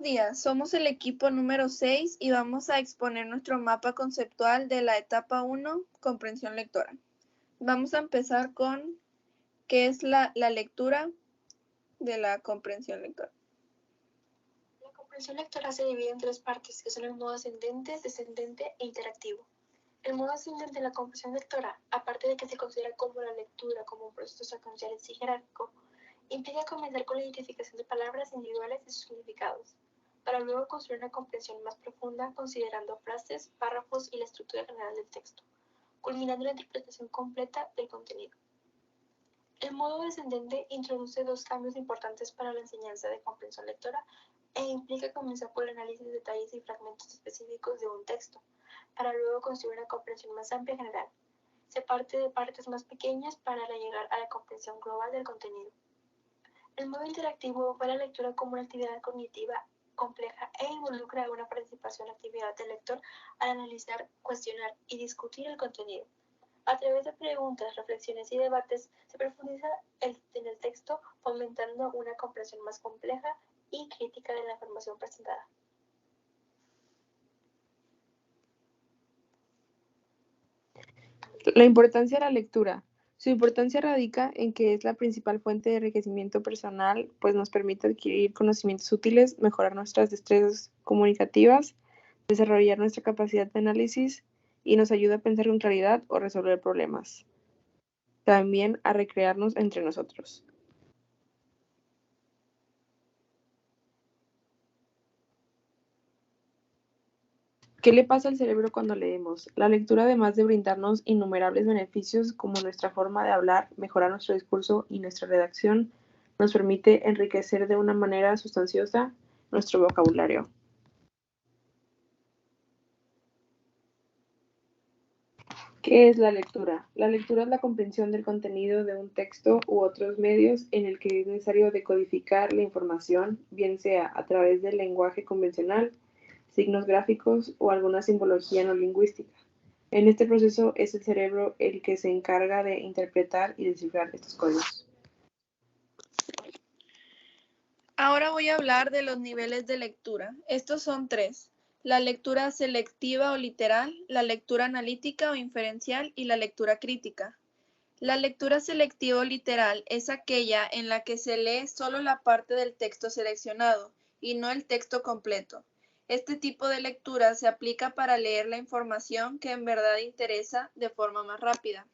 Días, somos el equipo número 6 y vamos a exponer nuestro mapa conceptual de la etapa 1, comprensión lectora. Vamos a empezar con qué es la lectura de la comprensión lectora. La comprensión lectora se divide en tres partes, que son el modo ascendente, descendente e interactivo. El modo ascendente de la comprensión lectora, aparte de que se considera como la lectura como un proceso secuencial y jerárquico, implica comenzar con la identificación de palabras individuales y sus significados, para luego construir una comprensión más profunda considerando frases, párrafos y la estructura general del texto, culminando la interpretación completa del contenido. El modo descendente introduce dos cambios importantes para la enseñanza de comprensión lectora e implica comenzar por el análisis de detalles y fragmentos específicos de un texto, para luego construir una comprensión más amplia y general. Se parte de partes más pequeñas para llegar a la comprensión global del contenido. El modo interactivo ve la lectura como una actividad cognitiva compleja e involucra una participación actividad del lector al analizar, cuestionar y discutir el contenido. A través de preguntas, reflexiones y debates se profundiza en el texto, fomentando una comprensión más compleja y crítica de la información presentada. La importancia de la lectura. Su importancia radica en que es la principal fuente de enriquecimiento personal, pues nos permite adquirir conocimientos útiles, mejorar nuestras destrezas comunicativas, desarrollar nuestra capacidad de análisis y nos ayuda a pensar con claridad o resolver problemas. También a recrearnos entre nosotros. ¿Qué le pasa al cerebro cuando leemos? La lectura, además de brindarnos innumerables beneficios como nuestra forma de hablar, mejorar nuestro discurso y nuestra redacción, nos permite enriquecer de una manera sustanciosa nuestro vocabulario. ¿Qué es la lectura? La lectura es la comprensión del contenido de un texto u otros medios en el que es necesario decodificar la información, bien sea a través del lenguaje convencional, signos gráficos o alguna simbología no lingüística. En este proceso es el cerebro el que se encarga de interpretar y descifrar estos códigos. Ahora voy a hablar de los niveles de lectura. Estos son tres: la lectura selectiva o literal, la lectura analítica o inferencial y la lectura crítica. La lectura selectiva o literal es aquella en la que se lee solo la parte del texto seleccionado y no el texto completo. Este tipo de lectura se aplica para leer la información que en verdad interesa de forma más rápida.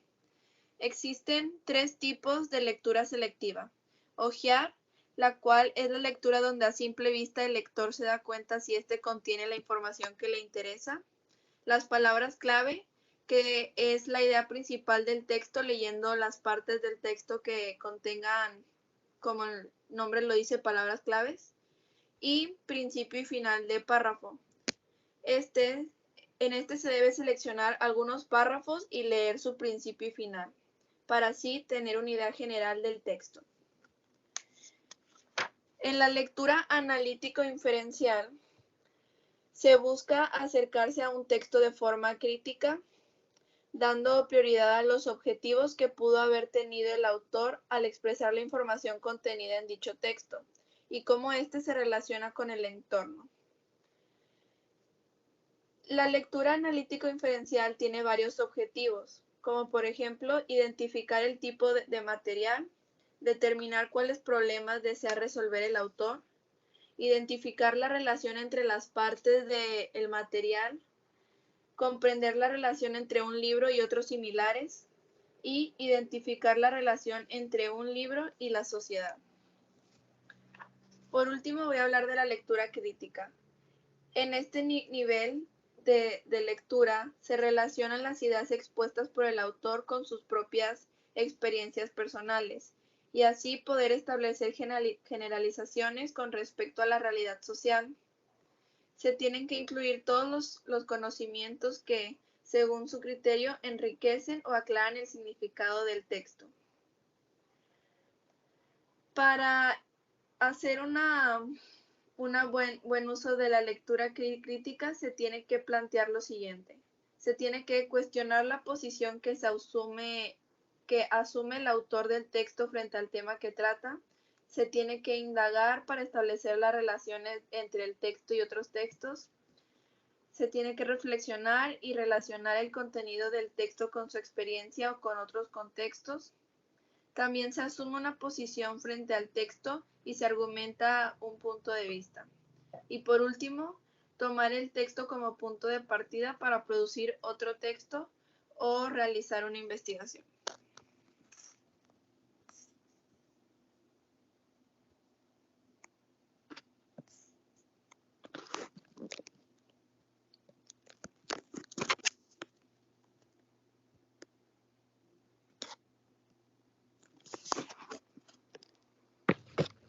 Existen tres tipos de lectura selectiva: ojear, la cual es la lectura donde a simple vista el lector se da cuenta si éste contiene la información que le interesa; las palabras clave, que es la idea principal del texto, leyendo las partes del texto que contengan, como el nombre lo dice, palabras claves; y principio y final de párrafo. En este se debe seleccionar algunos párrafos y leer su principio y final, para así tener una idea general del texto. En la lectura analítico-inferencial se busca acercarse a un texto de forma crítica, dando prioridad a los objetivos que pudo haber tenido el autor al expresar la información contenida en dicho texto y cómo éste se relaciona con el entorno. La lectura analítico-inferencial tiene varios objetivos, como por ejemplo identificar el tipo de material, determinar cuáles problemas desea resolver el autor, identificar la relación entre las partes del material, comprender la relación entre un libro y otros similares y identificar la relación entre un libro y la sociedad. Por último, voy a hablar de la lectura crítica. En este nivel de lectura se relacionan las ideas expuestas por el autor con sus propias experiencias personales y así poder establecer generalizaciones con respecto a la realidad social. Se tienen que incluir todos los conocimientos que, según su criterio, enriquecen o aclaran el significado del texto. Para hacer buen uso de la lectura crítica, se tiene que plantear lo siguiente: se tiene que cuestionar la posición que asume el autor del texto frente al tema que trata, Se tiene que indagar para establecer las relaciones entre el texto y otros textos. Se tiene que reflexionar y relacionar el contenido del texto con su experiencia o con otros contextos. También se asume una posición frente al texto y se argumenta un punto de vista. Y por último, tomar el texto como punto de partida para producir otro texto o realizar una investigación.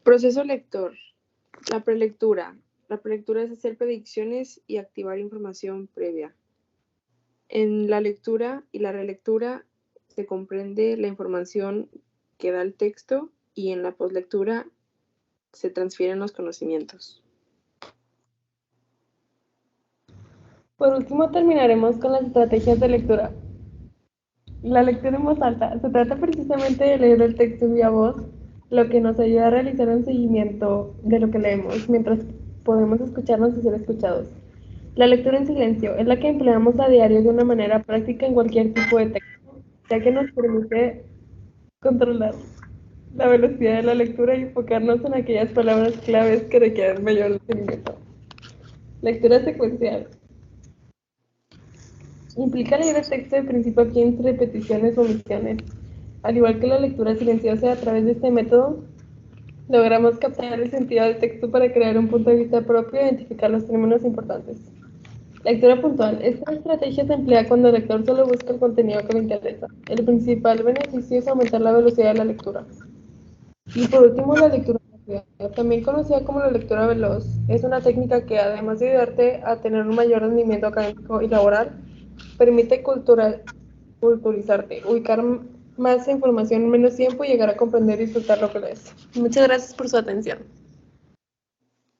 Proceso lector. La prelectura. La prelectura es hacer predicciones y activar información previa. En la lectura y la relectura se comprende la información que da el texto y en la poslectura se transfieren los conocimientos. Por último, terminaremos con las estrategias de lectura. La lectura en voz alta. Se trata precisamente de leer el texto en viva voz, lo que nos ayuda a realizar un seguimiento de lo que leemos, mientras podemos escucharnos y ser escuchados. La lectura en silencio es la que empleamos a diario de una manera práctica en cualquier tipo de texto, ya que nos permite controlar la velocidad de la lectura y enfocarnos en aquellas palabras claves que requieren mayor entendimiento. Lectura secuencial. Implica leer el texto de principio a fin sin repeticiones o omisiones. Al igual que la lectura silenciosa, a través de este método, logramos captar el sentido del texto para crear un punto de vista propio e identificar los términos importantes. Lectura puntual. Esta estrategia se emplea cuando el lector solo busca el contenido que le interesa. El principal beneficio es aumentar la velocidad de la lectura. Y por último, la lectura rápida, también conocida como la lectura veloz, es una técnica que, además de ayudarte a tener un mayor rendimiento académico y laboral, permite culturizarte, ubicar más información en menos tiempo y llegar a comprender y disfrutar lo que lees. Muchas gracias por su atención.